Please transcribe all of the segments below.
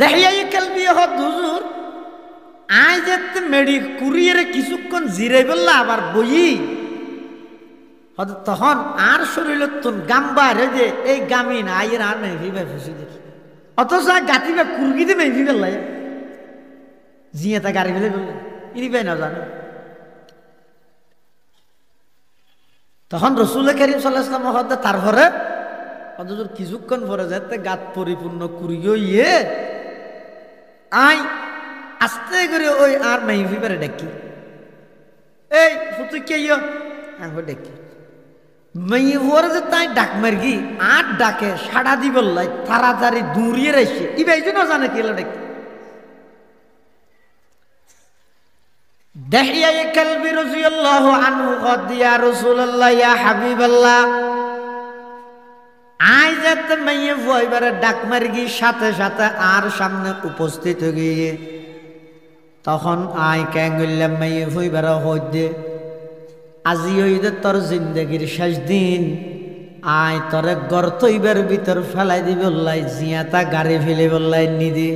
দেখিয়াই কালবি হদ হুজুর আই যেতে মেডি কুরিয়ারে কিছুক্ষণ জিরাই বললা আবার বই হদ তখন আর শরীর তুন গাম্বা রে যে এই গামি না আইয়ের আর মেঘি ভাই ফুসি দেখি অথচ গাতিবা কুরগিতে মেঘি বেল্লাই জিয়ে তা গাড়ি ফেলে বললেন ইনি ভাই না জানো তখন রসুল করিম সাল্লাল্লাহু আলাইহি ওয়াসাল্লাম হদ তারপরে অথচ কিছুক্ষণ পরে যাতে গাত পরিপূর্ণ কুরিও ইয়ে আই আস্তে করে ওই আর মেঘি পারে ডাকি এই ফুতু কে ইয় আঙ্গ ডাকি মেয়ে ওর যে তাই ডাক মারগি আর ডাকে সাড়া দি বললাই তাড়াতাড়ি দৌড়িয়ে রাখছে ইবে এই জন্য জানে কি হলো ডাকি দেখিয়া কালবি রাদিয়াল্লাহু আনহু কদ ইয়া রাসূলুল্লাহ ইয়া হাবিবাল্লাহ আই যেতে মেয়ে ভয়বারে ডাক মারগি সাথে সাথে আর সামনে উপস্থিত গিয়ে তখন আই ক্যাঙ্গুল্লাম মেয়ে ভয়বারে হইদে আজি হইদে তোর জিন্দগির শেষ দিন আয় তোরে গর্তইবার ভিতর ফেলাই দি বললাই জিয়াতা গাড়ি ফেলে বললাই নিদি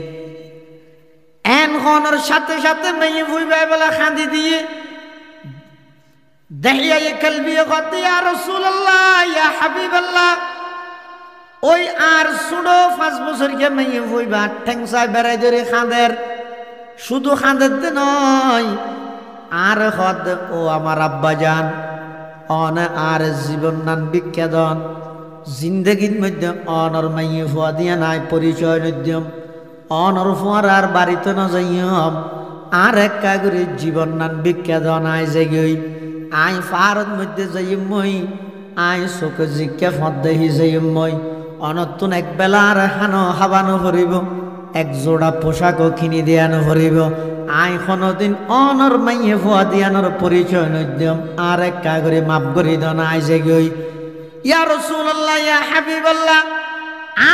এন হনর সাথে সাথে মেয়ে ভুইবাই বলে খাঁদি দিয়ে দেখিয়া কালবি কদ ইয়া রাসূলুল্লাহ ইয়া হাবিবাল্লাহ ওই আর সুড়ো 5 বছর কে মেয়ে ভুইবা ঠেংসায় বেড়াই ধরে খাঁদের শুধু খাঁদের নয় আর হদ ও আমার আব্বা যান অন আর জীবন নান বিখ্যাদন জিন্দগির মধ্যে অনর মাইয়ে ফুয়া দিয়া নাই পরিচয় নদ্যম অনর ফুয়ার আর বাড়িতে ন যাইম আর এক কাগরে জীবন নান বিখ্যাদন আয় জেগই আই ফারত মধ্যে যাইম মই আই চোখ জিজ্ঞা ফদ্দেহি যাইম মই অনতুন এক বেলা আর হানো হাবানো ভরিব এক জোড়া পোশাকও কিনি দিয়ানো ভরিব আই কোনদিন অনর মাইয়ে ফুয়া দিয়ানোর পরিচয় নদ্যম আর এক কাগরে মাপ করি দন আই যে গই ইয়া রাসূলুল্লাহ ইয়া হাবিবাল্লাহ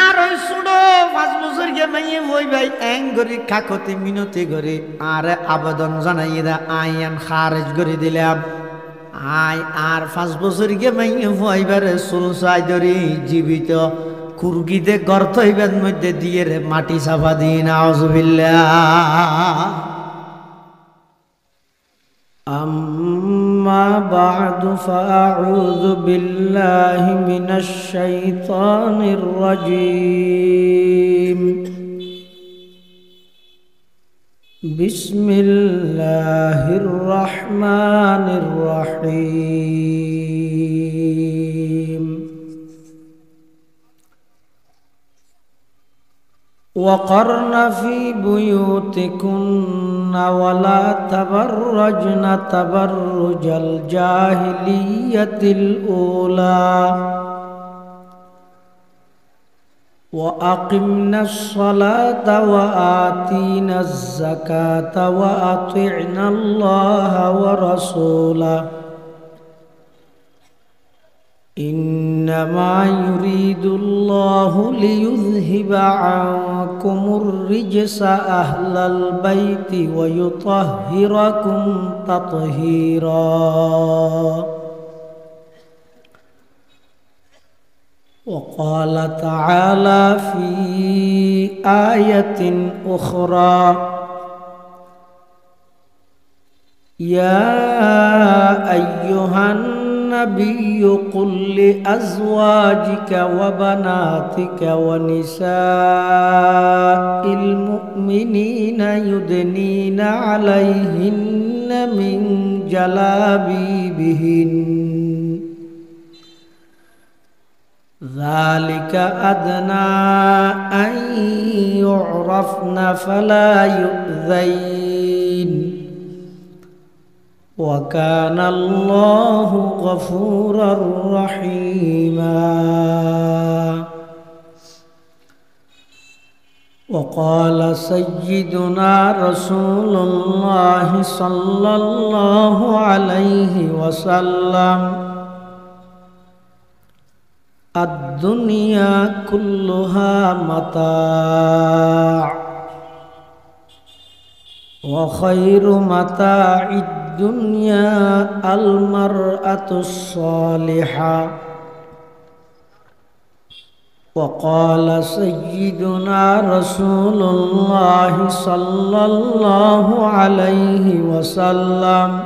আর ওই সুড়ো 5 বছর গে মাইয়ে হই ভাই এং গরি কাকতি মিনতি গরি আর আবেদন জানাই দা আইয়ান খারিজ করে দিলাম আই আর 5 বছর গে মাইয়ে হইবারে সুলসাই ধরি জীবিত কুরগিতে গর্ত হইবার মধ্যে দিয়ে রে মাটি চাপা দিন আউযুবিল্লাহ أما بعد فأعوذ بالله من الشيطان الرجيم بسم الله الرحمن الرحيم وقرن في بيوتكن ولا تبرجن تبرج الجاهلية الأولى وأقمنا الصلاة وآتينا الزكاة وأطعنا الله ورسوله إنما يريد الله ليذهب عنكم الرجس أهل البيت ويطهركم تطهيرا وقال تعالى في آية أخرى يا أيها النبي قل لأزواجك وبناتك ونساء المؤمنين يدنين عليهن من جلابيبهن ذلك أدنى أن يعرفن فلا يؤذين وكان الله غفورا رحيما وقال سيدنا رسول الله صلى الله عليه وسلم الدنيا كلها متاع وخير متاع الدنيا المرأة الصالحة وقال سيدنا رسول الله صلى الله عليه وسلم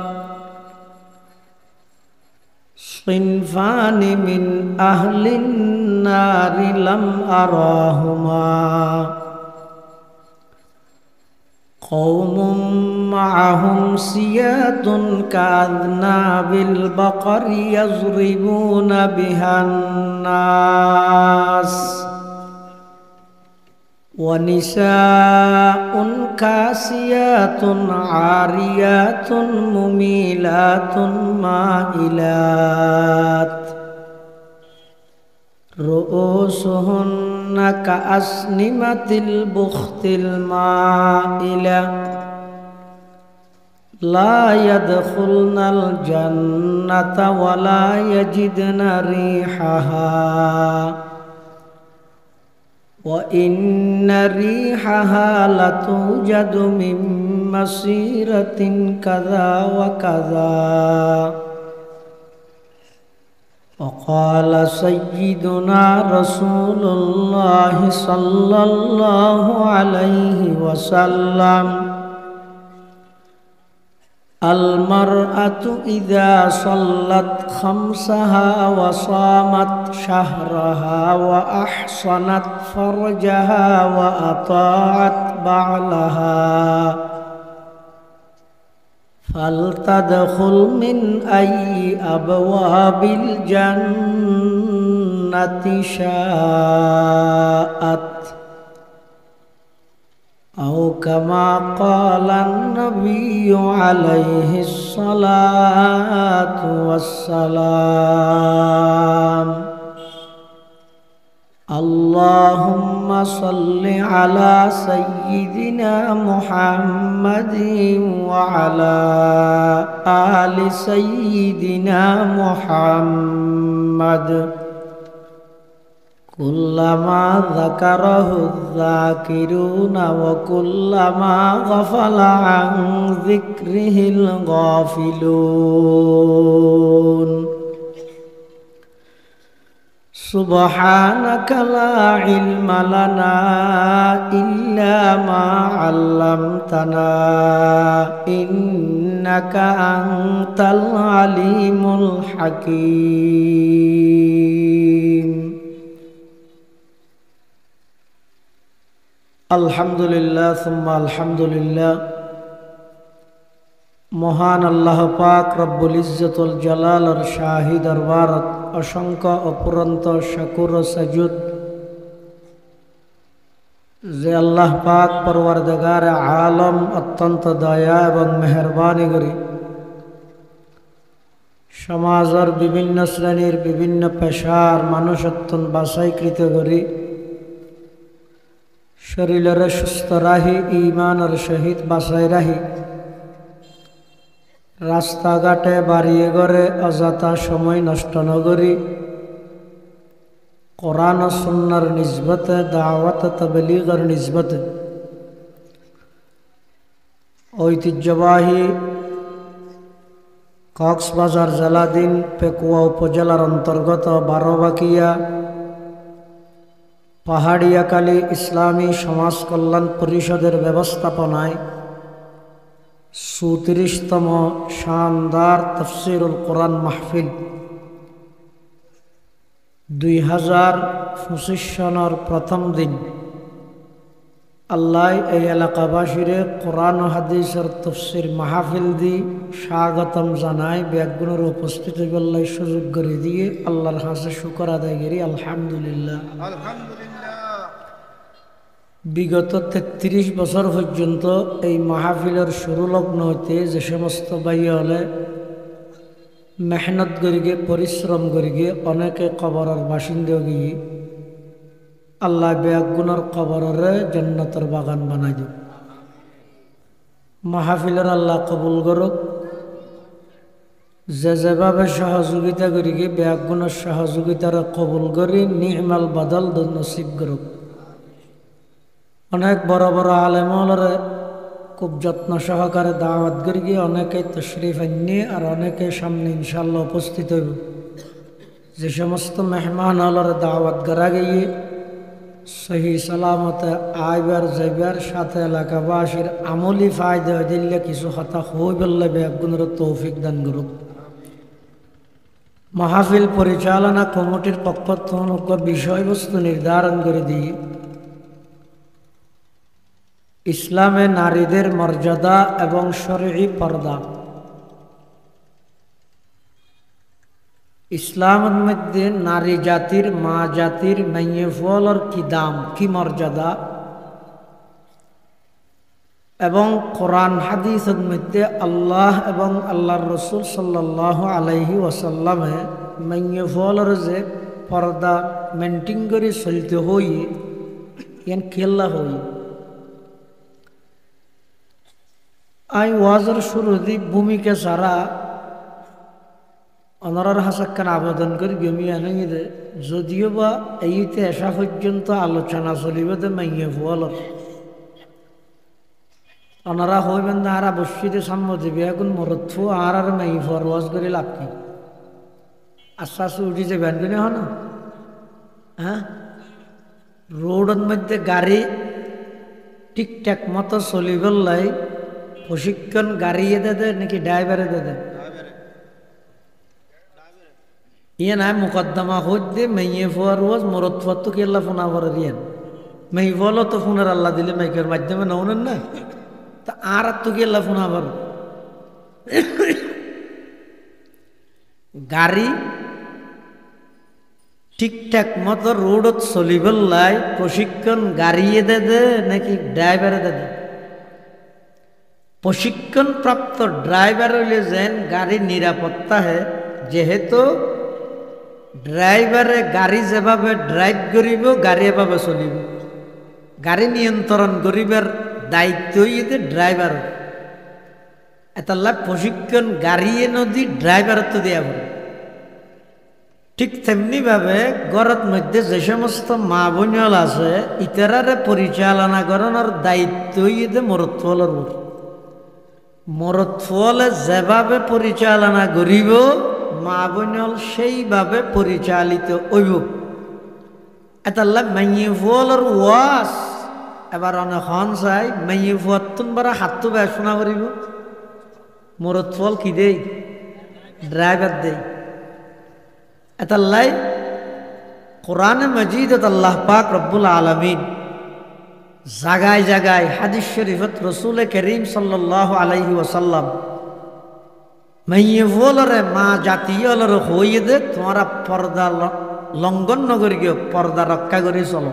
صنفان من أهل النار لم أراهما قوم معهم سياد كأذناب البقر يضربون بها الناس ونساء كاسيات عاريات مميلات مائلات رؤوسهن كأسنمة البخت المائلة لا يدخلن الجنة ولا يجدن ريحها وإن ريحها لتوجد من مسيرة كذا وكذا. وقال سيدنا رسول الله صلى الله عليه وسلم المرأة إذا صلت خمسها وصامت شهرها وأحصنت فرجها وأطاعت بعلها فلتدخل من أي أبواب الجنة شاءت أو كما قال النبي عليه الصلاة والسلام. اللهم صل على سيدنا محمد وعلى آل سيدنا محمد كلما ذكره الذاكرون وكلما غفل عن ذكره الغافلون. سبحانك لا علم لنا إلا ما علمتنا إنك أنت العليم الحكيم. আলহামদুলিল্লাহ সুম্মা আলহামদুলিল্লাহ। মহান আল্লাহ পাক রব্বুল ইজ্জতুল জালালর শাহী দরবারত অসংখ্য অপুরন্ত শাকুর ও সাজুদ যে আল্লাহ পাক পরওয়ারদিগার আলম অত্যন্ত দয়া এবং মেহরবানি করি সমাজের বিভিন্ন শ্রেণীর বিভিন্ন পেশার মানুষ অত্যন্ত বাছাইকৃত করি শরীরের সুস্থ রাহি ইমানের সহিত বাসায় রাহি রাস্তাঘাটে বাড়িয়ে ঘরে অযথা সময় নষ্ট নগরী কোরআন ও সুন্নাহর নিসবতে দাওয়াত তাবলীগের নিসবতে ঐতিহ্যবাহী কক্সবাজার জেলাধীন পেকুয়া উপজেলার অন্তর্গত বারোবাকিয়া পাহাড়িয়াকালী ইসলামী সমাজ কল্যাণ পরিষদের ব্যবস্থাপনায় ৩৪তম শানদার তাফসীরুল কোরআন মাহফিল ২০২৫ সনের প্রথম দিন আল্লাহ এই এলাকাবাসীরে কোরআন ও হাদিসের তাফসীর মাহফিল দি স্বাগতম জানায় ব্যাগুণের উপস্থিত হইবার সুযোগ করে দিয়ে আল্লাহর কাছে শুকর আদায় করি আলহামদুলিল্লাহ। বিগত ৩৩ বছর পর্যন্ত এই মাহফিলের শুরু লগ্ন হইতে যে সমস্ত ভাইয়া হলে মেহনত করি গিয়ে পরিশ্রম করি গিয়ে অনেকে কবরের বাসিন্দা গিয়ে আল্লাহ বেগুনের কবরের জান্নাতের বাগান বানাই দিক। মাহফিলের আল্লাহ কবুল করুক। যে যেভাবে সহযোগিতা করি গিয়ে বেগুনের সহযোগিতার কবুল করি নি'মাল বাদল নসিব করুক। অনেক বড় বড় আলেমলরে খুব যত্ন সহকারে দাওয়াত করি গিয়ে অনেকে তশরিফ আনিয়ে আর অনেকে সামনে ইনশাল্লাহ উপস্থিত হইব। যে সমস্ত মেহমান হলরে দাওয়াত করা গিয়ে সহি সালামতে আইবার যাইবার সাথে এলাকাবাসীর আমলি ফায়দা দিলে কিছু কথা হই বললে বেগুনের তৌফিক দান করুক। মাহফিল পরিচালনা কমিটির পক্ষ থেকে বিষয়বস্তু নির্ধারণ করে দিয়ে ইসলামে নারীদের মর্যাদা এবং শরঈ পর্দা, ইসলামের মধ্যে নারী জাতির মা জাতির মেয়ে ফলর কি দাম কি মর্যাদা, এবং কোরআন হাদিসের মধ্যে আল্লাহ এবং আল্লাহর রসুল সাল্লাল্লাহু আলাইহি ওয়াসাল্লামে মেয়ে ফলর যে পর্দা মেনটেন করে চলতে হই ইয়ান খেলা হই। আই ওয়াজের শুরুতে ভূমিকা ছাড়া অনারার হাসাক্কান আবেদন করি গমি আনি দে, যদিও বা এইতে আসা পর্যন্ত আলোচনা চলিবে তো মাইয়ে ফলর ওনারা হইবেন না আর বসিতে সম্মতি এখন মরৎফ আর মাই ফরওয়াজ করে লাভ কি আস্তে আস্তে উঠি যে ব্যান কিনে হন। হ্যাঁ, রোডের মধ্যে গাড়ি ঠিকঠাক মতো চলিবলাই প্রশিক্ষণ গাড়িয়ে দে নাকি ড্রাইভারে দে ইয়ে নাই মুকদ্দমা হইতে মেয়ে ফোয়ার ওয়াজ মরদ ফোয়ার তো কি আল্লাহ ফোনা করে দিয়েন মেয়ে ফলও তো ফোনের আল্লাহ দিলে মাইকের মাধ্যমে নৌনেন না, তা আর তো কি আল্লাহ ফোনা বল গাড়ি ঠিকঠাক মতো রোডত চলিবলাই প্রশিক্ষণ গাড়িয়ে দে নাকি ড্রাইভারে দে? প্রশিক্ষণ প্রাপ্ত ড্রাইভার হইলে যেন গাড়ি নিরাপত্তা হে, যেহেতু ড্রাইভারে গাড়ি যেভাবে ড্রাইভ করিব গাড়ি এভাবে চলিব, গাড়ি নিয়ন্ত্রণ করিবার দায়িত্বই ড্রাইভার। এতাল্লা প্রশিক্ষণ গাড়িয়ে নদী ড্রাইভার তো দেওয়া পড়ে। ঠিক তেমনি ভাবে ঘরের মধ্যে যে সমস্ত মা বোনল আছে ইতারারে পরিচালনা করানোর দায়িত্বই মরৎফলের উপর। মরৎফলে যেভাবে পরিচালনা করিব মা বোনল সেইভাবে পরিচালিত হইব। এতাল্লা মাইয়ে ফলের ওয়াস এবার অনেক হন চাই মাইয়ে ফুয়াত্তন বারা হাতটো বেশ শোনা করিব, মরৎফল কি দেই ড্রাইভার দেই। এতাল্লাই কোরআনে মজিদত আল্লাহ পাক রব্বুল আলামিন জাগায় জাগায় হাদিস শরীফত রসুল করিম সাল্লাল্লাহু আলাইহি ওয়াসাল্লাম মাইয়ে ফলরে মা জাতীয়লর হইয়ে দে তোমারা পর্দা লঙ্ঘন নগরি গিয়ে পর্দা রক্ষা করে চলো।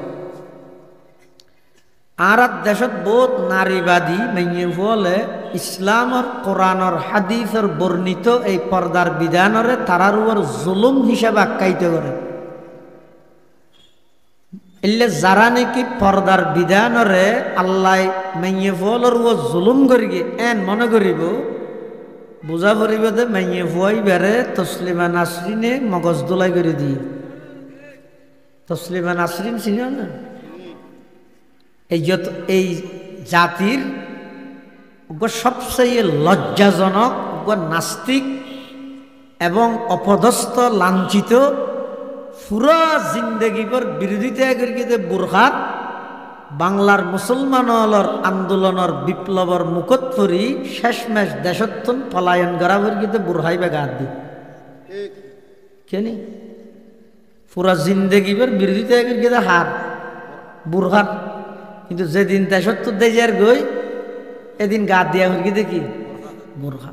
আর দেশত বহুত নারীবাদী মাইয়ে ফলে ইসলামর কোরআনর হাদিসের বর্ণিত এই পর্দার বিধানরে তারার উপর জুলুম হিসাবে আখ্যায়িত করে। এলে যারা নাকি পর্দার বিধানরে আল্লাহ মাইয়ে ফলর ও জুলুম করি এন মনে করিব বুঝা পড়িব যে মাইয়ে ফুয়াই বেড়ে তসলিমা নাসরিনে মগজ দোলাই করে দিয়ে। তসলিমা নাসরিন চিনিও না? এই জাতির সবচেয়ে লজ্জাজনক নাস্তিক এবং লাঞ্ছিত পুরা জিন্দগিবর বিরোধিতা করিতে বুরখাত বাংলার মুসলমানর আন্দোলনের বিপ্লবর মুখত পরি শেষমেশ দেশত্তন পলায়ন করা করিতে বুরহাইবে গাত দি কেনি পুরা জিন্দগিবর বিরোধিতা করিতে হার বুরহাত, কিন্তু যেদিন দেশত্ব দেজার গই এদিন গাত দিয়া হরি দেখি বুরখা।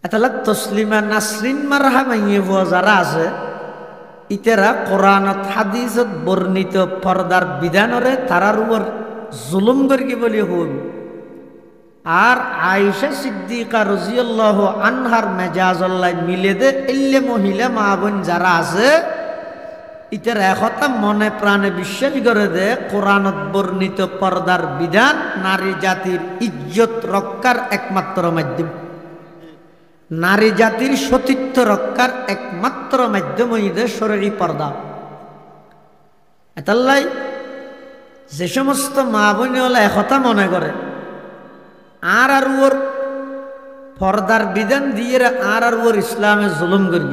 এতালা তসলিমা নাসরিন মারহা মাইয়ে ফুয়া যারা আছে ইতেরা কোরআনত হাদিসত বর্ণিত পর্দার বিধানরে তারার উপর জুলুম করি বলি হল। আর আয়েশা সিদ্দিকা রাদিয়াল্লাহু আনহার মেজাজল্লাহ মিলে দে এল্লে মহিলা মা বোন যারা আছে ইতার একতা মনে প্রাণে বিশ্বাস করে দে কোরআনত বর্ণিত পর্দার বিধান নারী জাতির ইজ্জত রক্ষার একমাত্র মাধ্যম, নারী জাতির সতীত্ব রক্ষার একমাত্র মাধ্যম হইবে শরঈ পর্দা। এতাল্লাই যে সমস্ত মা বোনে হলে একতা মনে করে আর ওর পর্দার বিধান দিয়ে আর ওর ইসলামে জুলুম করি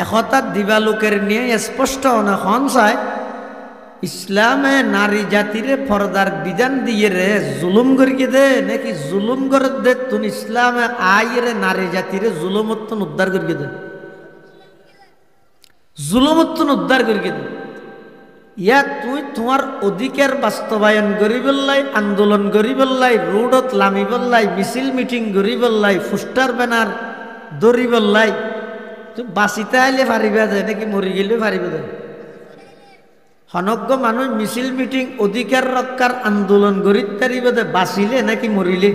একতা দিবা লোকের নিয়ে স্পষ্ট অনেক হন চায় ইসলামে নারী জাতিরে পর্দার বিধান দিয়ে রে জুলুম করিয়ে দে নাকি জুলুম করে দে তুন ইসলামে আইরে নারী জাতিরে জুলুমত্তন উদ্ধার করিয়ে দে, জুলুমত্তন উদ্ধার করিয়ে দে। ইয়া তুই তোমার অধিকার বাস্তবায়ন করি বললাই, আন্দোলন করি বললাই, রোডত লামি বললাই, মিছিল মিটিং করি বললাই, পোস্টার ব্যানার দড়ি বললাই, তুই বাঁচিতে আইলে পারিবা দে নাকি মরি গেলে পারিবা দে? হনজ্ঞ মানুষ মিছিল মিটিং অধিকার রক্ষার আন্দোলন করি পারিবা দে বাঁচিলে নাকি মরিলে?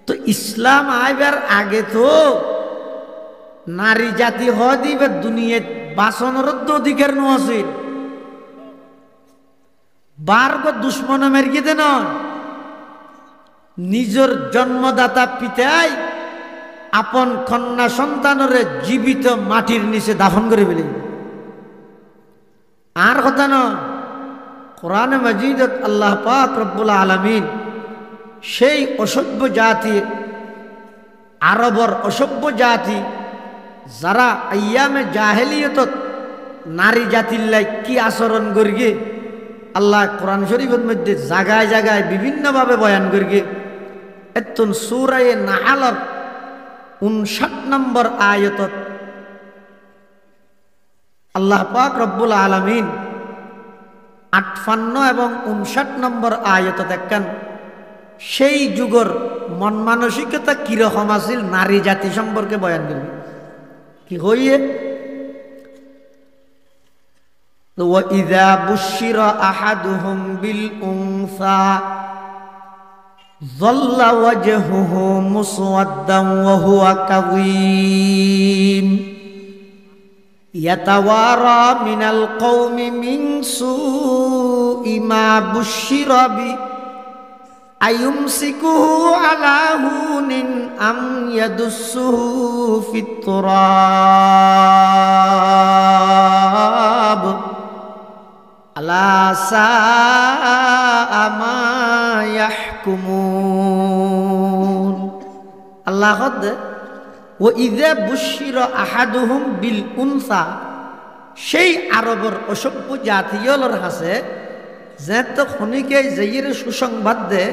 তো ইসলাম আইবার আগে তো নারী জাতি হয় দিবে দুনিয়াত বাঁচনের অধিকার নো আছে। বারগ দুশ্মন মেরগি দে নয়, নিজের জন্মদাতা পিতাই আপন কন্যা সন্তানরে জীবিত মাটির নিচে দাফন করে ফেলে। আর কথা নয়, কোরআনে মাজিদত আল্লাহ পাক রব্বুল আলামিন সেই অসভ্য জাতি, আরবর অসভ্য জাতি যারা আইয়ামে জাহেলিয়তত নারী জাতির লাই কি আচরণ করিগে আল্লাহ কোরআন শরীফের মধ্যে জায়গায় জায়গায় বিভিন্নভাবে বয়ান করিগে। এতন সূরা নাহলের 59 নম্বর আয়াতত আল্লাহ পাক রব্বুল আলামিন 58 এবং 59 নম্বর আয়াতত একখান সেই যুগর মন মানসিকতা কিরকম আছিল নারী জাতি সম্পর্কে বয়ান করবে। কি হইয়ে وَإِذَا بُشِّرَ أَحَدُهُمْ بِالْأُنثَى ظَلَّ وَجْهُهُ مُسْوَدًّا وَهُوَ كَظِيمٌ يَتَوَارَى مِنَ الْقَوْمِ مِنْ سُوءِ مَا بُشِّرَ بِهِ أَيُمْسِكُهُ عَلَى هُونٍ أَمْ يَدُسُّهُ فِي التُّرَابِ আলা সাআ মা ইয়াহকুমুন। আল্লাহ কদ ও ইযা বুশিরা আহাদুহুম বিল উনসা, সেই আরবর অসভ্য জাতীয়র কাছে যে তো খনিকে যাইয়ের সুসংবাদ দে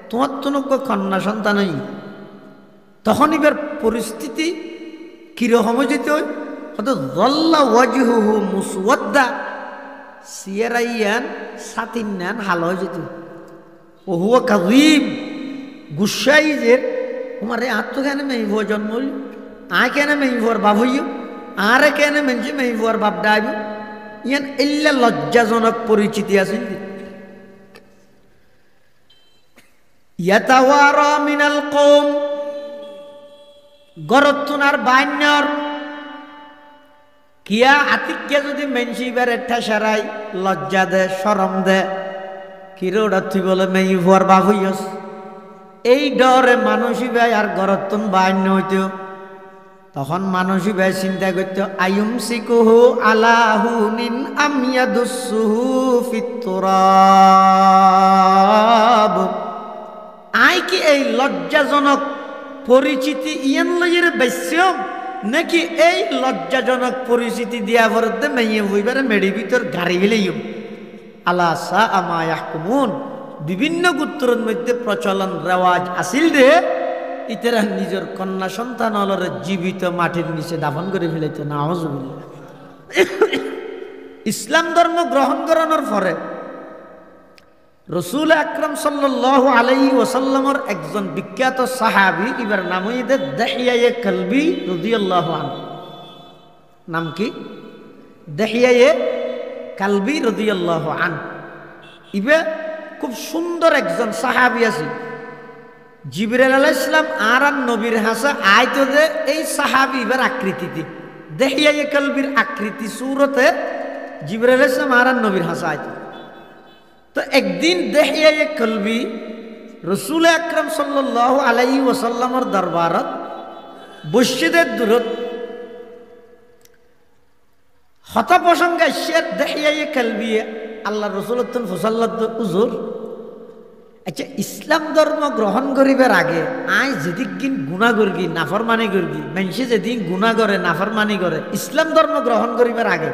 তোমার তো কন্যা সন্তানই, তখন এবার পরিস্থিতি কিরকম যেতে হয়? যল্লা ওয়াজহুহু মুসওয়াদ্দা, সিয়ারাইয়ান সাতিনান হালো যেত। ও হুয়া কাযীম, গুসাই যে তোমারে আত্ম কেন মেই ভুয়া জন্মল, আয় কেন মেই ভুয়ার বাপ হইও, আরে কেন মেনছে মেই ভুয়ার বাপ ডাইব, ইয়ান ইল্লা লজ্জাজনক পরিচিতি আছে। ইয়াতাওয়ারা মিনাল কওম, গরতুনার বাইন্যর কিয়া আতিক্যা যদি মেনসিবার একটা সারাই লজ্জা দে শরম দে, কিরে ওটা তুই বলে মেই ভুয়ার বাপ হইয়স, এই ডরে মানসী ভাই আর গরতুন বাইন্য হইত। তখন মানসী ভাই চিন্তা করত আয়ুমসিকুহু আলা হুনিন আম ইয়াদুসসুহু ফিত তুরাব, আই কি এই লজ্জাজনক পরিচিতি ইয়ান লইয়ের বেশ্যম নাকি এই লজ্জাজনক পরিস্থিতি দিয়া ভরতে মেয়ে হইবারে মেড়ি ভিতর গাড়ি গেলেইম। আলা সাআ মা ইয়াহকুমুন, বিভিন্ন গোত্রের মধ্যে প্রচলন রেওয়াজ আসিল রে ইতারা নিজের কন্যা সন্তান অলরে জীবিত মাটির নিচে দাফন করে ফেলাইতে। নাউযুবিল্লাহ। ইসলাম ধর্ম গ্রহণ করানোর পরে রসুল আকরাম সাল্লাল্লাহু আলাইহি ওয়াসাল্লামের একজন বিখ্যাত সাহাবী, এবার নাম হইতে দাহিয়া কালবি রাদিয়াল্লাহু আনহু। নাম কি? দাহিয়া কালবি রাদিয়াল্লাহু আনহু। ইবে খুব সুন্দর একজন সাহাবী আছে। জিবরাইল আলাইহিস সালাম আর নবীর হাসা আইতো যে এই সাহাবী এবার আকৃতিতে দাহিয়া কালবির আকৃতি সূরতে জিবরাইল আলাইহিস সালাম আর নবীর হাসা আইতো। তো একদিন দাহিয়া কালবি রসুল আকরাম সাল্লাল্লাহু আলাইহি ওয়াসাল্লামের দরবারত বসিদের দূরত হতা প্রসঙ্গে শের দাহিয়া কালবি আল্লাহ রসুল হুজুর, আচ্ছা ইসলাম ধর্ম গ্রহণ করিবার আগে আই যেদিন গুণা করগি নাফরমানি করগি, মানুষে যেদিন গুণা করে নাফরমানি করে, ইসলাম ধর্ম গ্রহণ করিবার আগে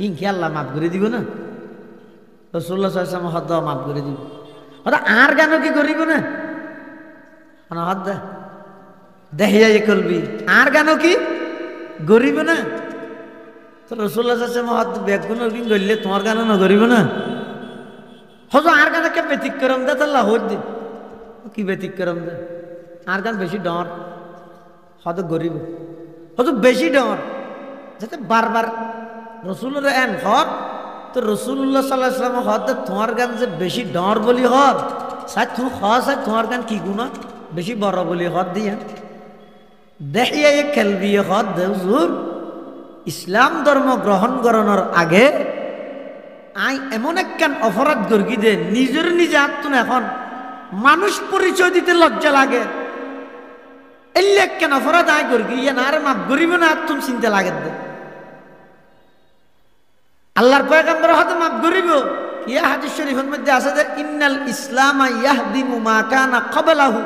ইনকে আল্লাহ মাফ করে দিব না? রসুল্লাহ সাল্লাম হদ মাফ করে দিব ওটা আর গান কি করিব না হদ দেখিয়াই করবি আর গান কি গরিব না তো রসুল্লাহ সাল্লাম হদ বেগুন কি করলে তোমার গান নগরিব না হজ আর গান কে ব্যতিক্রম দে তাল্লাহ হদ দি কি ব্যতিক্রম দে আর গান বেশি ডর হদ গরিব হজ বেশি ডর যাতে বারবার রসুলের এন হদ তো রসুল্লাহ সাল্লাহ সাল্লাম হদ তোমার গান যে বেশি ডর বলি হদ সাই তুমি সাই তোমার গান কি গুণা বেশি বড় বলি হদ দিয়া দেখিয়া খেলবি হদ হুজুর ইসলাম ধর্ম গ্রহণ করানোর আগে আই এমন একখান অপরাধ গর্গি দে নিজের নিজে আত্মন এখন মানুষ পরিচয় দিতে লজ্জা লাগে এলে একখান অপরাধ আয় গর্গি ইয়ে না আর মাফ করিব না আত্মন চিন্তা লাগে দে আল্লাহর পয়গম্বর হয়তো মাফ করিব ইয়া হাদিস শরীফের মধ্যে আছে যে ইন্নাল ইসলামা ইয়াহদিমু মা কানা ক্বাবলাহু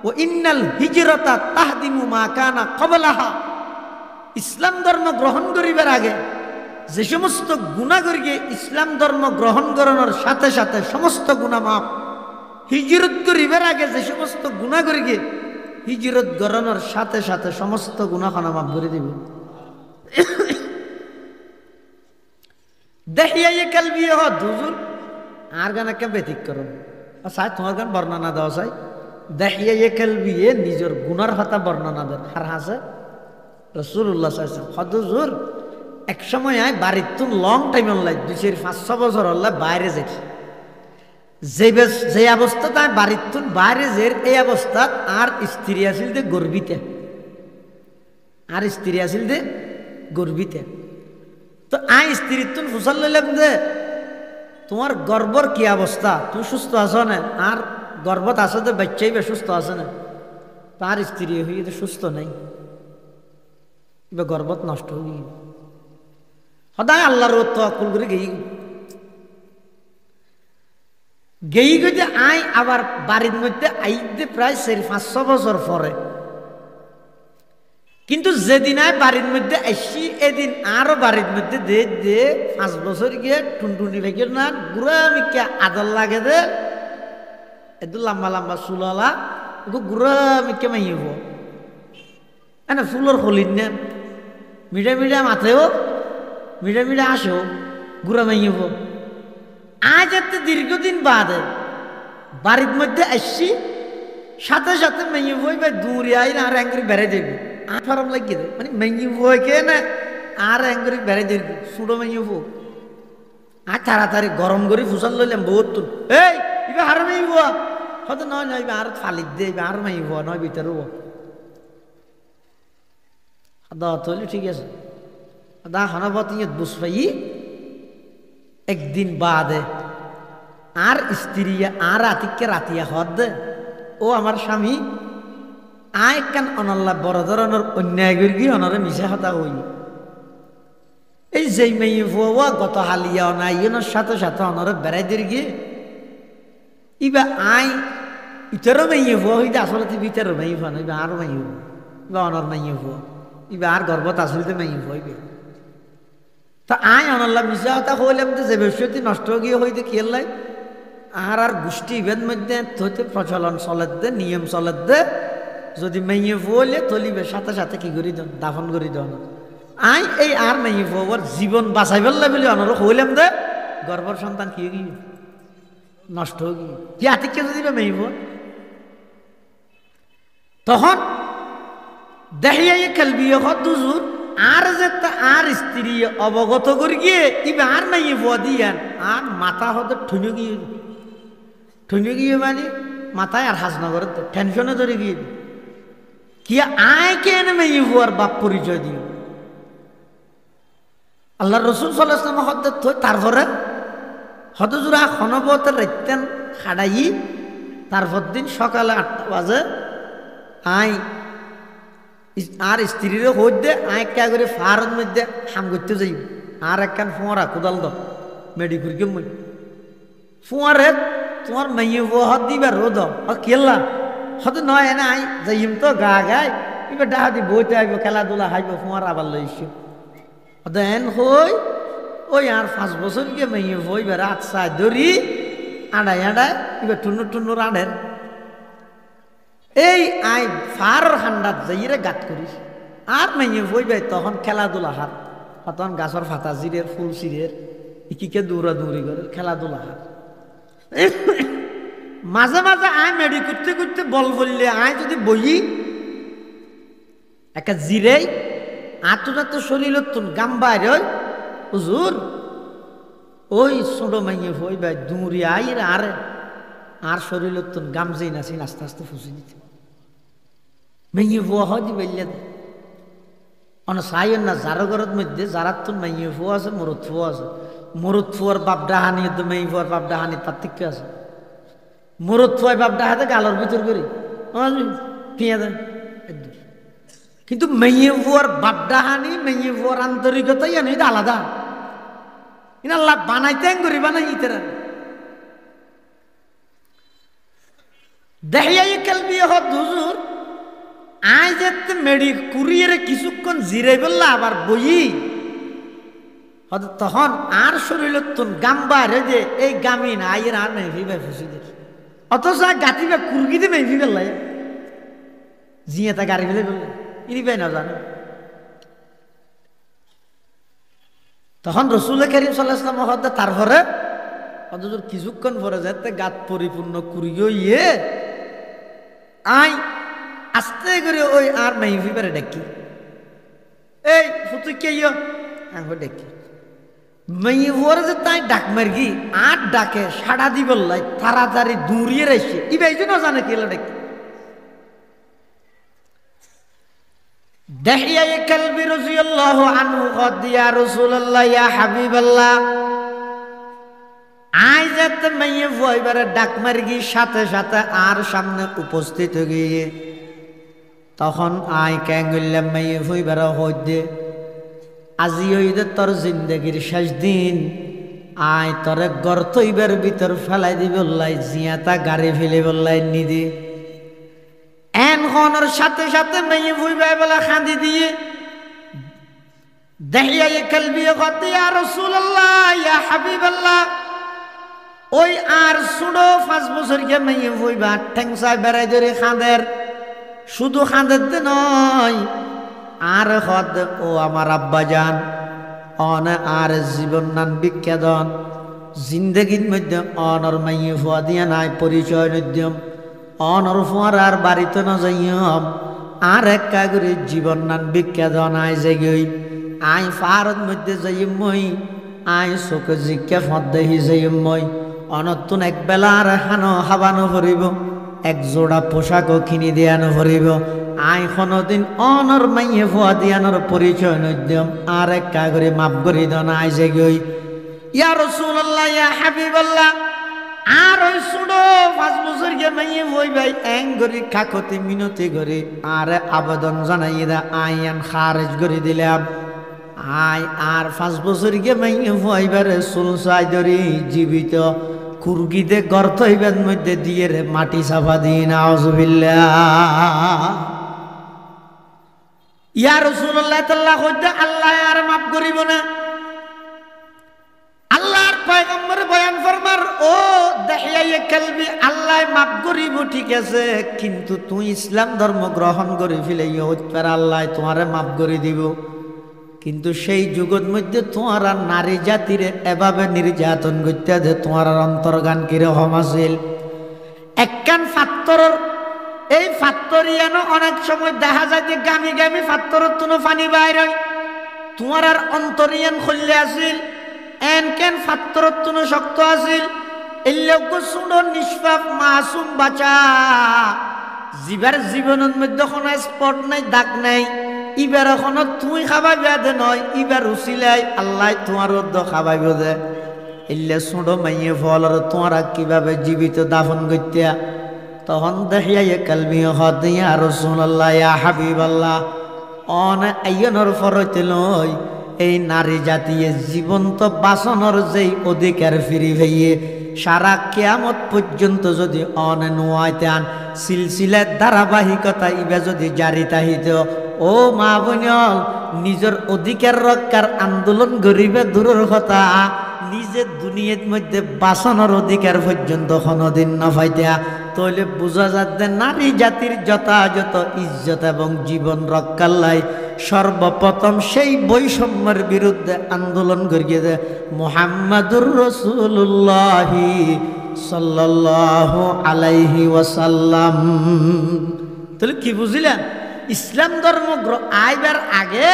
ওয়া ইন্নাল হিজরাতা তাহদিমু মা কানা ক্বাবলাহা ইসলাম ধর্ম গ্রহণ করিবার আগে যে সমস্ত গুনাহ করিয়ে ইসলাম ধর্ম গ্রহণ করানোর সাথে সাথে সমস্ত গুনাহ মাফ হিজরত করিবার আগে যে সমস্ত গুনাহ করিয়ে হিজরত করানোর সাথে সাথে সমস্ত গুনাহ খানা মাফ করে দিব দেখিয়াই কালবি হদ হুজুর আর গান একটা ব্যতিক্রম চাই তোমার গান বর্ণনা দেওয়া চাই দেখিয়াই কালবি নিজের গুনার হাতা বর্ণনা দেন হার হাসে রসুল্লাহ হদ হুজুর এক সময় আয় বাড়ির তুন লং টাইম হল্লাই 2-5-6 বছর হল্লাই বাইরে যাই যে অবস্থা তাই বাড়ির তুন বাইরে যে এই অবস্থা আর স্ত্রী আসিল দে গর্বিতে আর স্ত্রী আসিল দে গর্বিতে তো আই স্ত্রীর তুন ফুসাল লইলাম যে তোমার গর্বর কি অবস্থা তুমি সুস্থ আছো না আর গর্বত আছো তো বাচ্চাই বে সুস্থ আছে না তার স্ত্রী হয়ে তো সুস্থ নেই এবার গর্বত নষ্ট হয়ে গিয়ে সদায় আল্লাহর তওয়াক্কুল করে গেই গিয়ে আই আবার বাড়ির মধ্যে আইতে প্রায় 4-5 বছর পরে কিন্তু যেদিন আয় বাড়ির মধ্যে আসি এদিন আরো বাড়ির মধ্যে দে 5 বছর গিয়ে টুনটুনি ভেগে না গুড়া মিকে আদর লাগে দে একটু লম্বা লম্বা চুললা গুড়া মিকে মাইব এনে ফুলর হলিন না মিডা মিডা মাথেও মিডা মিডা আসো গুড়া মাইব আজ এত দীর্ঘদিন বাদে বাড়ির মধ্যে আসছি সাথে সাথে মাইব বা দূরে আই আর এঙ্গুরি বেড়ে দেবে আরাম লাগিয়ে দেয় মানে মাইব কে না আর এঙ্গুরি বেড়ে দেবে সুড়ো মাইব আর তাড়াতাড়ি গরম করে ফুসাল লইলাম বহুত তুল এই এবার আর মাইব হয়তো নয় নয় আর ফালিক দে আর মাইব নয় ভিতরে দলি ঠিক আছে দা হনবতী বুঝ পাই একদিন বাদে আর স্ত্রী আর রাতিকে রাতিয়া হদ দে ও আমার স্বামী আয় কান অনল্লা বড় ধরনের অন্যায় করি গিয়ে অনরে মিশে হতা হই এই যেই মেয়ে ফুয়া গত হালিয়া অনাইনের সাথে সাথে অনরে বেড়াই দিয়ে গিয়ে ইবা আই ইটারও মেয়ে ফুয়া হইতে আসলে ভিতরের মেয়ে ফুয়া নইবা আরো মেয়ে ইবা অনর মেয়ে ফুয়া ইবা আর গর্বত আসলে মেয়ে ফুয়াইবে তা আয় অনল্লা মিশা হতা হইলাম তো যে বৃহস্পতি নষ্ট গিয়ে হইতে খেললাই আর গোষ্ঠী ইভেন মধ্যে হইতে প্রচলন চলে দে নিয়ম চলে দে যদি মেয়ে ফুলে তলিবে সাথে সাথে কি করি দেন দাফন করি দেন আই এই আর মেয়ে ফুয়ার জীবন বাঁচাই ফেললে বলে অনর হইলাম দে গর্ভর সন্তান কি গিয়ে নষ্ট হয়ে গিয়ে কি আতিককে যদি মেয়ে ফুয়া তখন দেখিয়াই খেলবি দুজুর আর যে আর স্ত্রী অবগত করি গিয়ে ইবে আর মেয়ে ফুয়া দিয়ান আর মাথা হতে ঠুনে গিয়ে মানে মাথায় আর হাজনগর টেনশনে ধরে গিয়ে কি আয় কেন মেয়ে ফুয়ার বাপ পরিচয় দিও আল্লাহ রসুল সাল্লাল্লাহু আলাইহি ওয়াসাল্লাম তারপরে হতজুরা খনবতে রাইতেন খাড়াই তারপর দিন সকালে 8টা বাজে আয় আর স্ত্রীর হইত দে আয় কে করে ফারত মধ্যে হাম করতে যাই আর একখান ফোঁড়া কোদাল দ মেডিকুরকে মই ফোঁয়ারে তোমার মেয়ে হাত দিবা রোদ কেলা হয়তো নয় এনে আই যাইম তো গা গাই এবার ডাহা দি বইতে আইব খেলাধুলা হাইব ফোঁয়ার আবার লইছি এন হই ও ওই আর 5 বছর গিয়ে মেয়ে বইবার আচ্ছা ধরি আড়াই আড়াই এবার টুনুর টুনুর আড়ের এই আই ফার হান্ডাত যাইরে গাত করিস আর মেয়ে বইবে তখন খেলাধুলা হাত তখন গাছর ফাতা জিরের ফুল চিরের ইকিকে দৌড়া দৌড়ি করে খেলাধুলা হাত মাঝে মাঝে আয় মেডি করতে করতে বল বললে আয় যদি বই একটা জিরেই আত্মজাত শরীর গাম বাইরে হুজুর ওই ছোট মাইয়ে হই ভাই দৌড়ি আইর আর শরীর গাম যেই নাছি আস্তে আস্তে ফুসি দিতে মেয়ে ফুয়া হয় দি বেলিয়ে দেয় সাইন না যারো ঘরের মধ্যে যারা তো মেয়ে ফুয়া আছে মরুদ ফুয়া আছে মরুদ ফুয়ার বাপডা হানি তো মেয়ে ফুয়ার বাপডা হানি পার্থক্য আছে মরুদ ফুয়াই বাপডা হাতে গালোর ভিতর করি পিঁয়া দেয় একদম কিন্তু মেয়ে ফুয়ার বাপডা হানি মেয়ে ফুয়ার আন্তরিকতাই আনি এটা আলাদা ইনা আল্লাহ বানাইতে করি বানাই ইতারা দেখিয়াই কালবি হদ হুজুর আই যেতে মেডি কুরিয়ারে কিছুক্ষণ জিরাই বললা আবার বই হদ তখন আর শরীর গাম্বা রে যে এই গামিন আইয়ের আর মেহফি ভাই ফুসি দে অথচ গাতি বা কুরগিতে মেহফি বেললাই জিয়ে তা গাড়ি ফেলে বললে ইনি ভাই না জানে তখন রসুল করিম সাল্লাল্লাহু আলাইহি ওয়াসাল্লাম হদ তারপরে অথচ কিছুক্ষণ পরে যেতে গাত পরিপূর্ণ কুরিও ইয়ে আই আস্তে করে ওই আর মেহফি পারে ডাকি এই ফুতুই কে ইয় আঙ্গো ডাকি মেয়ে ওরে যে তাই ডাক মারগি আর ডাকে সাড়া দি বললাই তাড়াতাড়ি দৌড়িয়ে রেসে ইবাই যে না জানে কেলা ডাকি দেখিয়া কালবি রাদিয়াল্লাহু আনহু কদ ইয়া রাসূলুল্লাহ ইয়া হাবিবাল্লাহ আই যেতে মেয়ে ওইবারে ডাক মারগি সাথে সাথে আর সামনে উপস্থিত গিয়ে তখন আই ক্যাঙ্গিল্লাম মেয়ে হইবার হইদে আজি হইদে তোর জিন্দগির শেষ দিন আয় তোরে গর্তইবার ভিতর ফেলাই দি বললাই জিয়াতা গাড়ি ফেলে বললাই নিদি এন হনর সাথে সাথে মেয়ে হইবাই বলা খাঁদি দিয়ে দেখিয়া কালবি কত ইয়া রাসূলুল্লাহ ইয়া হাবিবাল্লাহ ওই আর সুডো 5 বছর গে মেয়ে হইবা ঠেংসায় বেড়াই ধরে খাঁদের শুধু খাঁদের নয় আর হদ ও আমার আব্বা যান অন আর জীবন নান বিখ্যাদন জিন্দগির মধ্যে অনর মাইয়ে ফুয়া দিয়া নাই পরিচয় নদ্যম অনর ফুয়ার আর বাড়িতে না যাইম আর এক কাগরে জীবন নান বিখ্যাদন আই যাই আই ফারত মধ্যে যাইম মই আই চোখে জিজ্ঞা ফদ দেখি যাইম মই অনতুন এক বেলা আর হানো হাবানো ভরিব এক জোড়া পোশাকও কিনি দিয়ানো ভরিব আই কোনদিন অনর মাইয়ে ফুয়া দিয়ানোর পরিচয় নদ্যম আর এক কাগরে মাপ করি দন আই যে গই ইয়া রাসূলুল্লাহ ইয়া হাবিবাল্লাহ আর ওই সুডো 5 বছর গে মাইয়ে হই ভাই এং গরি কাকতি মিনতি গরি আর আবেদন জানাই দা আইয়ান খারিজ করে দিলাম আই আর 5 বছর গে মাইয়ে হইবারে সুলসাই ধরি জীবিত কুরগিতে গর্ত হইবার মধ্যে দিয়ে রে মাটি চাপা দিন আউযুবিল্লাহ ইয়া রাসূলুল্লাহ তাআলা কইতে আল্লাহ আর মাফ করিব না আল্লাহর পয়গম্বর বয়ান ফরমার ও দেখিয়া কালবি আল্লাহ মাফ করিব ঠিক আছে কিন্তু তুই ইসলাম ধর্ম গ্রহণ করে ফেলাইয়া হইতার আল্লাহ তোমারে মাফ করে দিব কিন্তু সেই যুগের মধ্যে তোমার নারী জাতিরে এভাবে নির্যাতন করতে যে তোমার অন্তর্গান কিরকম আছিল একখান ফাত্তরের এই ফাত্তরিয়ানো অনেক সময় দেখা যায় যে গামি গামি ফাত্তরের তুনো পানি বাইর হয় তোমার আর অন্তরিয়ান খুললে আসিল এন কেন ফাত্তরের তুনো শক্ত আসিল এই লোক সুন্দর নিষ্পাপ মাসুম বাচ্চা জীবার জীবনের মধ্যে কোনো স্পট নাই দাগ নাই ইবার এখন তুই খাবাইবে দে নয় ইবার উচিলাই আল্লাহ তোমার খাবাইব দে এলে ছোট মাইয়ে ফলর তোমারা কিভাবে জীবিত দাফন করতে তখন দেখিয়া কালবি হদ ইয়া রাসূলুল্লাহ ইয়া হাবিবাল্লাহ অন আইয়নর ফরতে লই এই নারী জাতিয়ে জীবন্ত বাসনর যেই অধিকার ফিরি ভাইয়ে সারা কিয়ামত পর্যন্ত যদি অন নোয়াইতে আন সিলসিলার ধারাবাহিকতা ইবা যদি জারি তাহিত ও মা বোনল, নিজের অধিকার রক্ষার আন্দোলন গরিবে দূরের কথা, নিজের দুনিয়ার মধ্যে বাঁচানোর অধিকার পর্যন্ত কোনোদিন না পাইতা, তাহলে বোঝা যাচ্ছে নারী জাতির যথাযথ ইজ্জত এবং জীবন রক্ষার লাই সর্বপ্রথম সেই বৈষম্যের বিরুদ্ধে আন্দোলন করিয়ে দেয় মুহাম্মাদুর রাসূলুল্লাহ সাল্লাল্লাহু আলাইহি ওয়াসাল্লাম। তাহলে কি বুঝলেন? ইসলাম ধর্ম আইবার আগে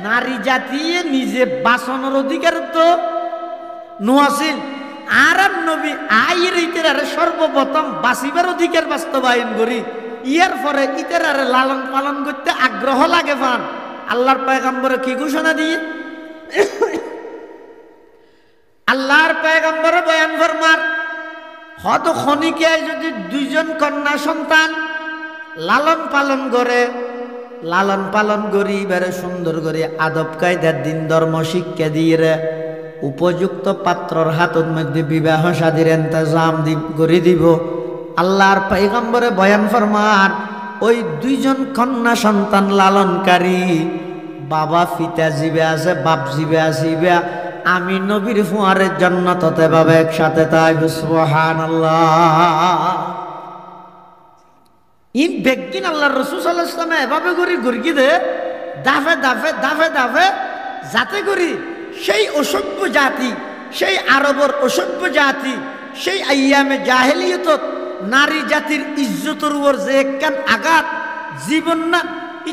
নারী জাতি নিজে বাঁচানোর অধিকার তো নোয়াছিল, আর নবী আইয়ের ইতেরারে সর্বপ্রথম বাঁচিবার অধিকার বাস্তবায়ন করি, ইয়ার পরে ইতেরারে লালন পালন করতে আগ্রহ লাগে পান। আল্লাহর পয়গম্বরে কি ঘোষণা দিয়ে? আল্লাহর পয়গম্বরে বয়ান ফরমার, হয়তো খনিকে যদি দুইজন কন্যা সন্তান লালন পালন করি এবারে সুন্দর করে আদব কায়দার দিন ধর্ম শিক্ষা দিয়ে উপযুক্ত পাত্রর হাতের মধ্যে বিবাহ শাদীর ইন্তজাম করে দিব। আল্লাহর পয়গম্বরে বয়ান ফরমান, ওই দুইজন কন্যা সন্তান লালনকারী বাবা পিতা জীবে আছে, বাপ জীবে আসিবে, আমি নবীর ফুয়ারের জান্নাত হতে পাবে একসাথে। তাই সুবহানাল্লাহ। ই বেগদিন আল্লাহর রাসূল সাল্লাল্লাহু আলাইহি ওয়াসাল্লাম এভাবে করে গর্গি দে দাফে যাতে করি সেই অসভ্য জাতি, সেই আরবর অসভ্য জাতি, সেই আইয়ামে জাহেলিয়তত নারী জাতির ইজ্জতের উপর যে একখান আঘাত জীবন না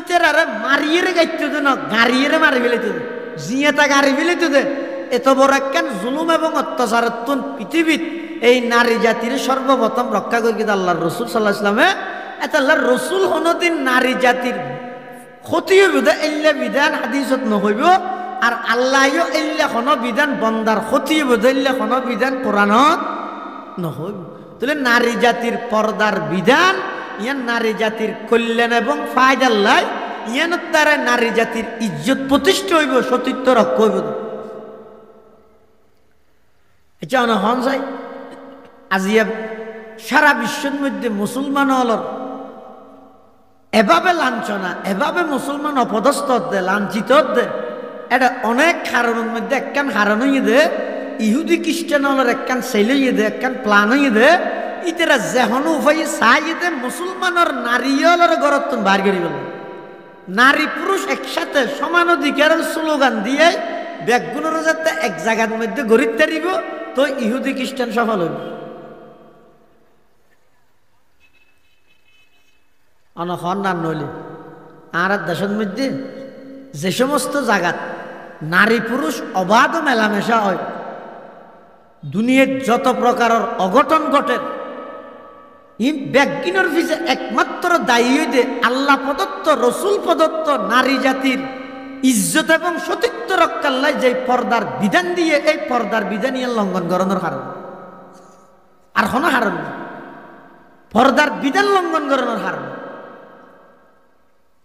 ইতেরারে মারিয়ে গাইতে দে না, গাড়িয়ে মারি ফেলাইতে দে, জিয়াটা গাড়ি ফেলাইতে দে। এত বড় একখান জুলুম এবং অত্যাচারের পৃথিবীত এই নারী জাতির সর্বপ্রথম রক্ষা করে কিন্তু আল্লাহর রাসূল সাল্লাল্লাহু আলাইহি ওয়াসাল্লামে। এত আল্লাহর রাসূল কোনদিন নারী জাতির ক্ষতি হইব এল্লা বিধান হাদিসত নহইব, আর আল্লাহও এল্লা কোনো বিধান বন্দার ক্ষতি হইব এল্লা কোনো বিধান কোরআনত নহইব। তাহলে নারী জাতির পর্দার বিধান ইয়ান নারী জাতির কল্যাণ এবং ফায়দার লাই, ইয়ানোর দ্বারা নারী জাতির ইজ্জত প্রতিষ্ঠা হইব, সতীত্ব রক্ষা হইব। এটা হন যায় আজিয়া সারা বিশ্বের মধ্যে মুসলমান হলর এভাবে লাঞ্ছনা, এভাবে মুসলমান অপদস্থ দে, লাঞ্ছিত দে, এটা অনেক কারণের মধ্যে একখান কারণ হইয়ে দে ইহুদি খ্রিস্টান হলর একখান শৈল হইয়ে দে, একখান প্লান হইয়ে দে, ইতেরা যেহন উপায় চাই দে মুসলমানের নারী হলর গরত বার করি বলে নারী পুরুষ একসাথে সমান অধিকারের স্লোগান দিয়ে ব্যাগগুলোর যাতে এক জায়গার মধ্যে গড়িতে পারিব, তো ইহুদি খ্রিস্টান সফল হইব। অনখন না নইলে আর দেশের মধ্যে যে সমস্ত জায়গাত নারী পুরুষ অবাধ মেলামেশা হয়, দুনিয়ার যত প্রকারের অঘটন ঘটে, ই ব্যাগিনের পিছে একমাত্র দায়ী হইতে আল্লাহ প্রদত্ত রসুল প্রদত্ত নারী জাতির ইজ্জত এবং সতীত্ব রক্ষার লাই যে পর্দার বিধান দিয়ে, এই পর্দার বিধান ইয়ে লঙ্ঘন করানোর হারণ আর কোনো হারণ নেই, পর্দার বিধান লঙ্ঘন করানোর হারণ।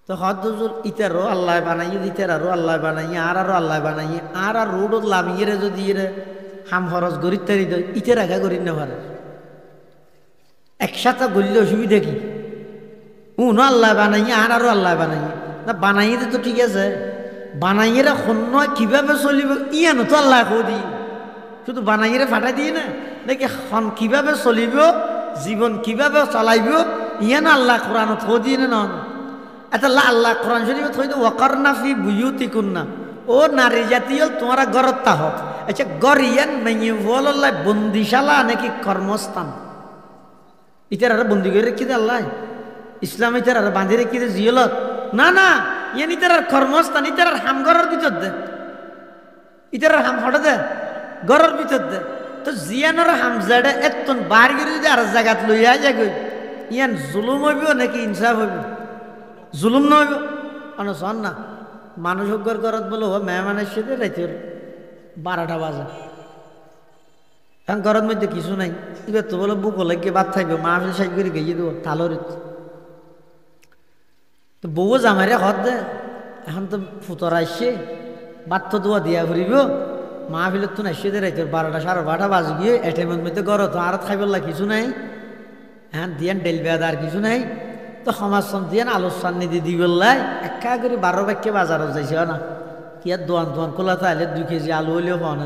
তো হদুজুর ইতারও আল্লাহ বানাইয়ে ইতারও আল্লাহ বানাইয়ে আরও আল্লাহ বানাইয়ে আর রোডত লামিয়ে যদি এরে হাম খরচ গরিব তারি দেয় ইতের আঘা করি না পারে একসাথে গড়লে অসুবিধা কি? উনো আল্লাহ বানাইয়ে আরও আল্লাহ বানাইয়ে না, বানাইয়ে তো ঠিক আছে, বানাইয়ে সন্য কিভাবে চলিব ইয়ানো তো আল্লাহ কো দি, শুধু বানাইয়ে ফাটাই দিয়ে না নাকি খন কিভাবে চলিব, জীবন কিভাবে চলাইব ইয়ানো আল্লাহ কোরআনত কো দিয়ে না। এটা আল্লাহ কোরআন শরীফে থই তো ওয়াকারনা ফি বুয়ুতিকুন্না, ও নারী জাতীয় তোমরা ঘরত থাকো। আচ্ছা গরিয়ান মেয়ে বল্লাহ বন্দিশালা নাকি কর্মস্থান, ইতার আর বন্দি করে রেখে দে আল্লাহ, ইসলাম ইতার আর বাঁধি রেখে দে জিয়লত না না, ইয়ান ইতার আর কর্মস্থান, ইতার আর হাম ঘরের ভিতর দে, ইতার আর হাম ফটো দে ঘরের ভিতর দে। তো জিয়ানোর হামজাডে এতন বার করে যদি আর জায়গাত লইয়া যায় গই, ইয়ান জুলুম হইব নাকি ইনসাফ হইব? জুলুম নইব। শোন না, মানুষ ঘর ঘরত বলো মেহমানের সাথে রাইতে 12টা বাজে, এখন ঘরের মধ্যে কিছু নাই, এবার তো বলো বুক লাগিয়ে ভাত থাকবে, মা আসলে সাইজ করে গিয়ে দেবো তালোর। তো বউ জামাইরে হত দে, এখন তো ফুতর আসছে ভাত তো দোয়া দিয়া ফুরিব, মা ফিলে তো নাইসে দে রাইতে 12টা 12:30 বাজ গিয়ে এটেমের মধ্যে ঘর তো আর খাইবার কিছু নাই, হ্যাঁ দিয়ান ডেল বেদ আর কিছু নাই, তো সমাজখন দিয়ে আলোচনা নিদি দি বললাই একা করে 12 বাক্যে বাজারত যাইছে না কি আর দোয়ান দোয়ান খোলা তাইলে 2 কেজি আলু হইলেও পাওয়া না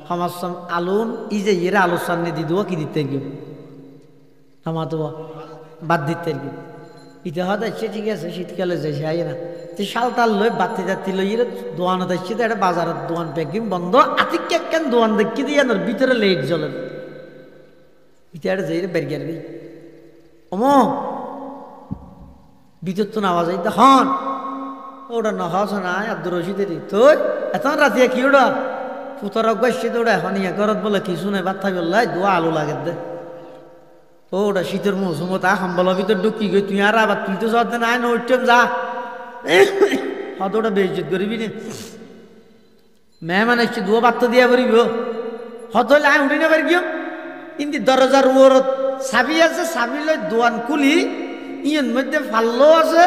সমাজখন আলু ই যে ইয়েরা আলোচনা নিদি দেবো কি দিতে গিয়ে আমার তো বাদ দিতে গিয়ে ইতে হয়তো সে ঠিক আছে শীতকালে যাইছে আই না তুই শাল তাল লই বাতি জাতি লই এর দোয়ানত আসছে তো এটা বাজারের দোয়ান প্যাকিং বন্ধ আতিক কেন দোয়ান দেখি দিয়ে আনার ভিতরে লেট জ্বলে ইতে এটা যাই রে বেরিয়ে গেই অমো ভিতর তো আওয়াজ আই হন ওটা না হস না আব্দুর রশিদের তুই এত রাতে কি ওটা পুতর অগ্বাসী তো ওটা এখন ইয়ে করত বলে কিছু নাই বাদ থাকি বললাই দোয়া আলু লাগে দে ওটা শীতের মৌসুমে তা সম্বলের ভিতর ঢুকি গই তুই আর আবার তুই তো সদ্য নাই না উঠম যা হয়তো ওটা বেইজ্জত করবি না মেহমান এসছে দুয়া বার্তা দিয়া পারিব হয়তো হলে আয় উঠি না পারি গিয়ে কিন্তু দরজার ওরত চাবি আছে চাবি লই দোয়ান খুলি ইয়ের মধ্যে ফাল্লো আছে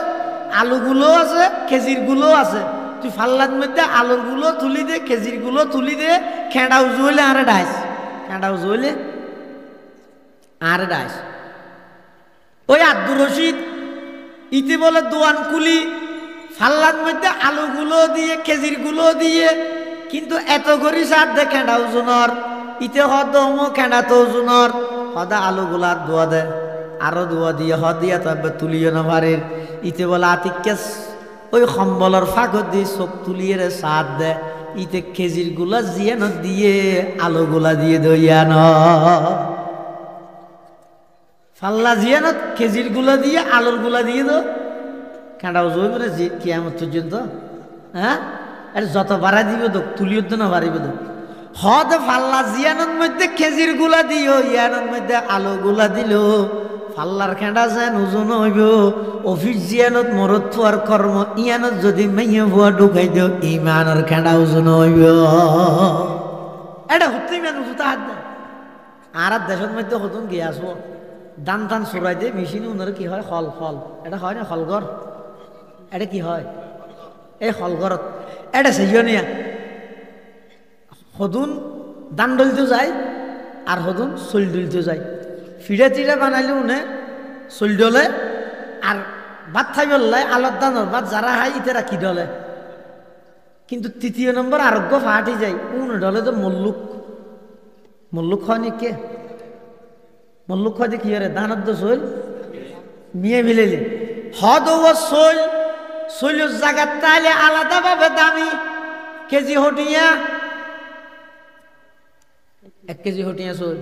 আলুগুলো আছে খেজির গুলো আছে তুই ফাল্লার মধ্যে আলুর গুলো তুলি দে খেজির গুলো তুলি দে খেঁড়া উজু হইলে আরে ডাইস খেঁড়া উজু হইলে আরে ডাইস ওই আব্দুর রশিদ ইতি বলে দোয়ান কুলি ফাল্লার মধ্যে আলুগুলো দিয়ে খেজির গুলো দিয়ে কিন্তু এত করি সার দে খেঁড়া উজুনর ইতে হদ খেঁড়া তো উজুনর হদা আলুগুলা দোয়া দে আরো দোয়া দিয়ে হদ দিয়া তবে তুলিও না ভারের ইতে বলে আতিককে ওই সম্বলের ফাঁকত দিয়ে চোখ তুলিয়ে রে সার দে ইতে খেজির গুলা জিয়ান দিয়ে আলুগুলা দিয়ে দইয়ান ফাল্লা জিয়ানত খেজির গুলা দিয়ে আলুর গুলা দিয়ে দো কাঁটাও জইবে না কিয়ামত পর্যন্ত হ্যাঁ এটা যত বাড়া দিব তো তুলিও তো না বাড়িবে তো হদ ফাল্লা জিয়ানোর মধ্যে খেজির গুলা দিও ইয়ানোর মধ্যে আলু গুলা দিল ফাল্লার খেঁড়া যেন ওজন হইব অফিস জিয়ানত মরত থুয়ার কর্ম ইয়ানত যদি মেয়ে ভুয়া ঢুকাই দিও ইমানের খেঁড়া ওজন হইব এটা হতেই মানুষ হাত দেয় আর দেশের মধ্যে হতুন গিয়ে আসবো দান টান চড়াই দিয়ে মেশিনে ওনার কি হয় হল হল এটা হয় না হলঘর এটা কি হয় এই হলঘরত এটা সেইজনিয়া সদুন দান ডলিতে যায় আর সদুন চল ডলিতে যায় ফিরে টিরে বানাইলে উনে চল ডলে আর ভাত খাই বললাই আলোর দানোর ভাত যারা খাই ইতে রাখি ডলে কিন্তু তৃতীয় নম্বর আরোগ্য ফাটি যায় উন ডলে তো মল্লুক মল্লুক হয় নি কে মল্লুক হয় কি রে দানত তো চল মিয়ে মিলেলে হদ ও চল চলির জায়গার তাইলে আলাদাভাবে দামি কেজি হটিয়া 1 কেজি হটিয়া চল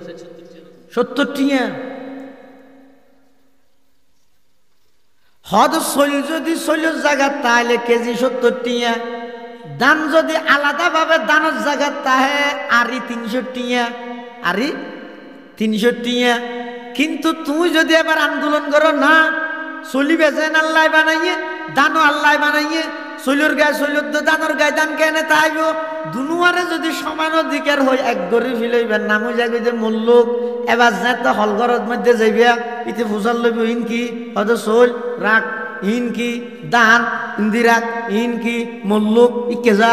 70 টিয়া হদ চল যদি চলির জায়গার তাইলে কেজি 70 টিয়া দান যদি আলাদাভাবে দানের জায়গার তাহে আরি 300 টিয়া আরি 300 টিয়া কিন্তু তুমি যদি এবার আন্দোলন করো না চলিবে যেন আল্লাহ বানাইয়ে দানও আল্লাহ বানাইয়ে চলির গায়ে চলির দানোর গায়ে দান কেনে তাইব দুনুয়ারে যদি সমান অধিকার হয় এক গড়ি ফিলইবেন নামও যাবে যে মল্লুক এবার যেতে হলঘরের মধ্যে যাইবে ইতে ফুসাল লইব ইন কি হয়তো চল রাখ ইন কি দান ইন্দি রাখ ইন কি মল্লুক ইকে যা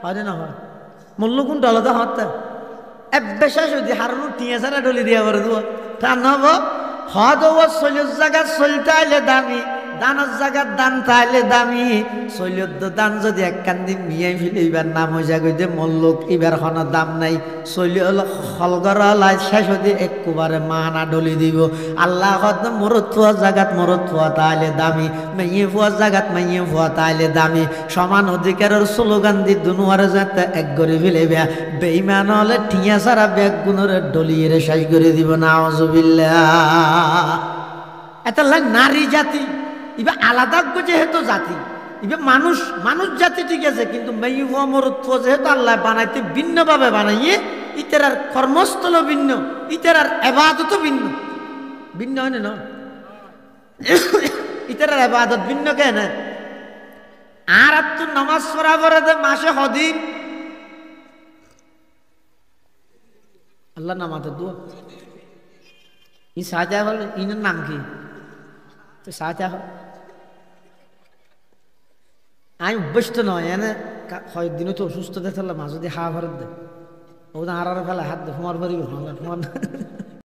হয় না হয় মল্লুক কোন ডলতে হতে এবেশা যদি হারানো টিয়া ছাড়া ডলি দিয়া করে দেবো তা নব হদ ও চলির জায়গা চলতে আইলে দামি দানের জায়গার দান তাইলে দামি চলির দান যদি এক কান্দি মিয়াই ফেলে এবার নাম হয়ে যায় যে মল্লুক এবার কোনো দাম নাই চলি হলগর লাই শেষ হতে একবারে মানা ডলি দিব আল্লাহ হদ মরত ফুয়া জায়গাত মরত ফুয়া তাইলে দামি মেয়ে ফুয়া জায়গাত মেয়ে ফুয়া তাইলে দামি সমান অধিকারের স্লোগান দি দুনুয়ারে যাতে এক গড়ি ফেলে বেয়া বেইমান হলে ঠিয়া সারা ব্যাগ গুণরে ডলিয়ে শেষ করে দিব না আউযুবিল্লাহ এটা নারী জাতি ইবা আলাদা যেহেতু জাতি ইবা মানুষ মানুষ জাতি ঠিক আছে কিন্তু মেয়ুমরত্ব যেহেতু আল্লাহ বানাইতে ভিন্নভাবে বানাইয়ে ইতার কর্মস্থল ভিন্ন ইতার এবাদত ভিন্ন ভিন্ন হয় না ইতার এবাদত ভিন্ন কেন আর তো নামাজ পড়া পড়ে মাসে হদিন আল্লাহ নামাজের দোয়া ই সাজা হল ইনার নাম কি তো সাজা হল আমি অভ্যস্ত নয় এনে কয়েকদিনও তো অসুস্থ দেখলাম মাঝে দিয়ে হা ভরত দে ওদের আর ফেলা হাত দে তোমার ভরি তোমার